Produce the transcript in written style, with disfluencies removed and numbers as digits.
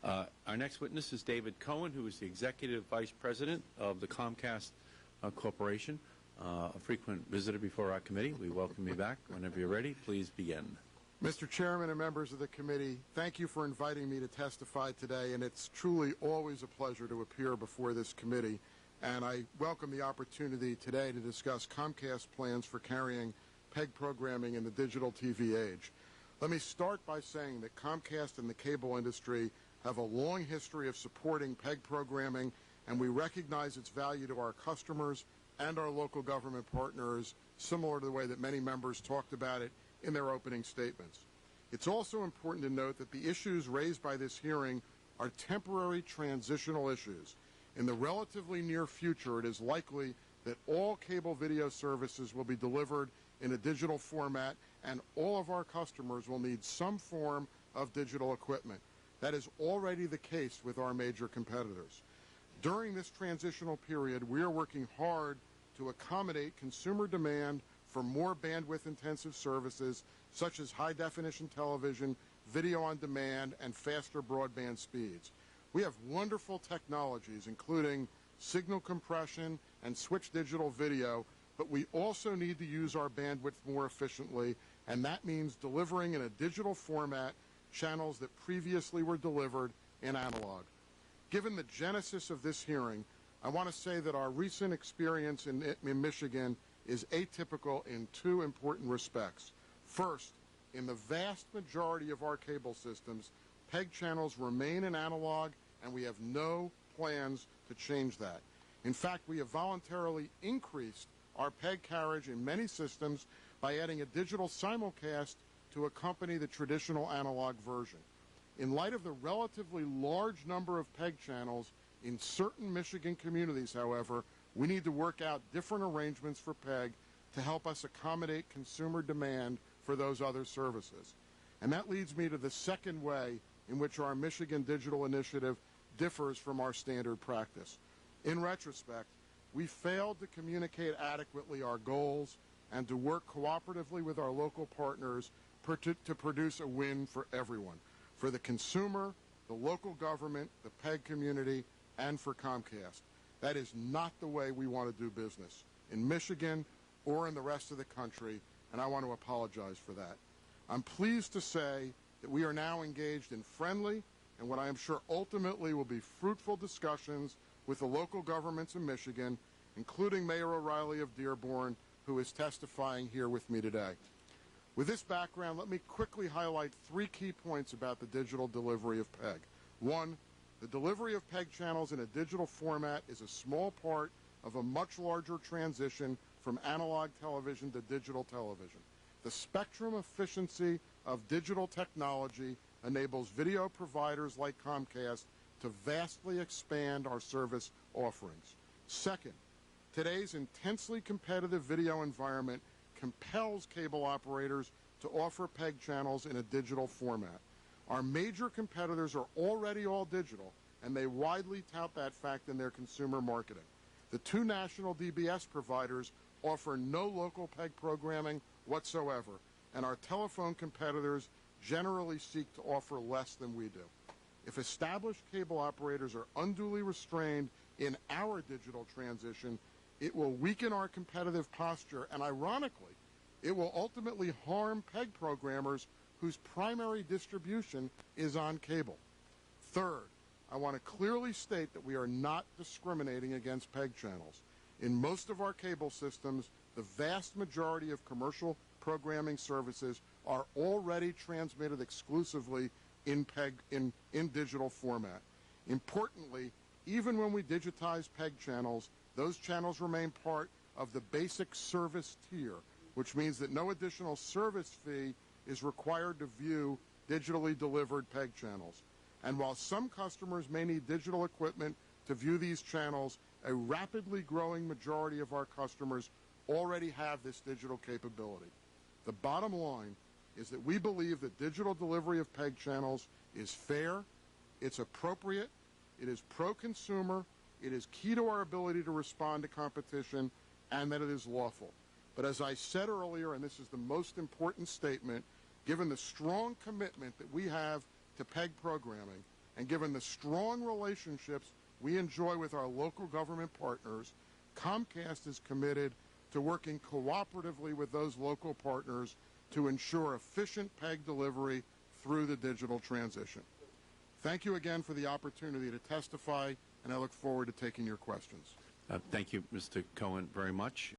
Our next witness is David Cohen, who is the Executive Vice President of the Comcast Corporation, a frequent visitor before our committee. We welcome you back. Whenever you're ready, please begin. Mr. Chairman and members of the committee, thank you for inviting me to testify today, and it's truly always a pleasure to appear before this committee. And I welcome the opportunity today to discuss Comcast plans for carrying PEG programming in the digital TV age. Let me start by saying that Comcast and the cable industry have a long history of supporting PEG programming, and we recognize its value to our customers and our local government partners, similar to the way that many members talked about it in their opening statements. It's also important to note that the issues raised by this hearing are temporary transitional issues. In the relatively near future, it is likely that all cable video services will be delivered in a digital format, and all of our customers will need some form of digital equipment. That is already the case with our major competitors. During this transitional period, we are working hard to accommodate consumer demand for more bandwidth-intensive services such as high-definition television, video on demand, and faster broadband speeds. We have wonderful technologies, including signal compression and switch digital video, but we also need to use our bandwidth more efficiently, and that means delivering in a digital format channels that previously were delivered in analog. Given the genesis of this hearing, I want to say that our recent experience in Michigan is atypical in two important respects. First, in the vast majority of our cable systems, PEG channels remain in analog, and we have no plans to change that. In fact, we have voluntarily increased our PEG carriage in many systems by adding a digital simulcast to accompany the traditional analog version. In light of the relatively large number of PEG channels in certain Michigan communities, however, we need to work out different arrangements for PEG to help us accommodate consumer demand for those other services. And that leads me to the second way in which our Michigan Digital Initiative differs from our standard practice. In retrospect, we failed to communicate adequately our goals and to work cooperatively with our local partners to produce a win for everyone, for the consumer, the local government, the PEG community, and for Comcast. That is not the way we want to do business in Michigan or in the rest of the country, and I want to apologize for that. I'm pleased to say that we are now engaged in friendly and what I am sure ultimately will be fruitful discussions with the local governments in Michigan, including Mayor O'Reilly of Dearborn, who is testifying here with me today. With this background, let me quickly highlight three key points about the digital delivery of PEG. One, the delivery of PEG channels in a digital format is a small part of a much larger transition from analog television to digital television. The spectrum efficiency of digital technology enables video providers like Comcast to vastly expand our service offerings. Second, today's intensely competitive video environment compels cable operators to offer PEG channels in a digital format. Our major competitors are already all digital, and they widely tout that fact in their consumer marketing. The two national DBS providers offer no local PEG programming whatsoever, and our telephone competitors generally seek to offer less than we do. If established cable operators are unduly restrained in our digital transition, it will weaken our competitive posture, and ironically, it will ultimately harm PEG programmers whose primary distribution is on cable. Third, I want to clearly state that we are not discriminating against PEG channels. In most of our cable systems, the vast majority of commercial programming services are already transmitted exclusively in PEG in digital format. Importantly, even when we digitize PEG channels, those channels remain part of the basic service tier, which means that no additional service fee is required to view digitally delivered PEG channels. And while some customers may need digital equipment to view these channels, a rapidly growing majority of our customers already have this digital capability. The bottom line is that we believe that digital delivery of PEG channels is fair, it's appropriate, it is pro-consumer, it is key to our ability to respond to competition, and that it is lawful. But as I said earlier, and this is the most important statement, given the strong commitment that we have to PEG programming, And given the strong relationships we enjoy with our local government partners, Comcast is committed to working cooperatively with those local partners to ensure efficient PEG delivery through the digital transition. Thank you again for the opportunity to testify, and I look forward to taking your questions. Thank you, Mr. Cohen, very much.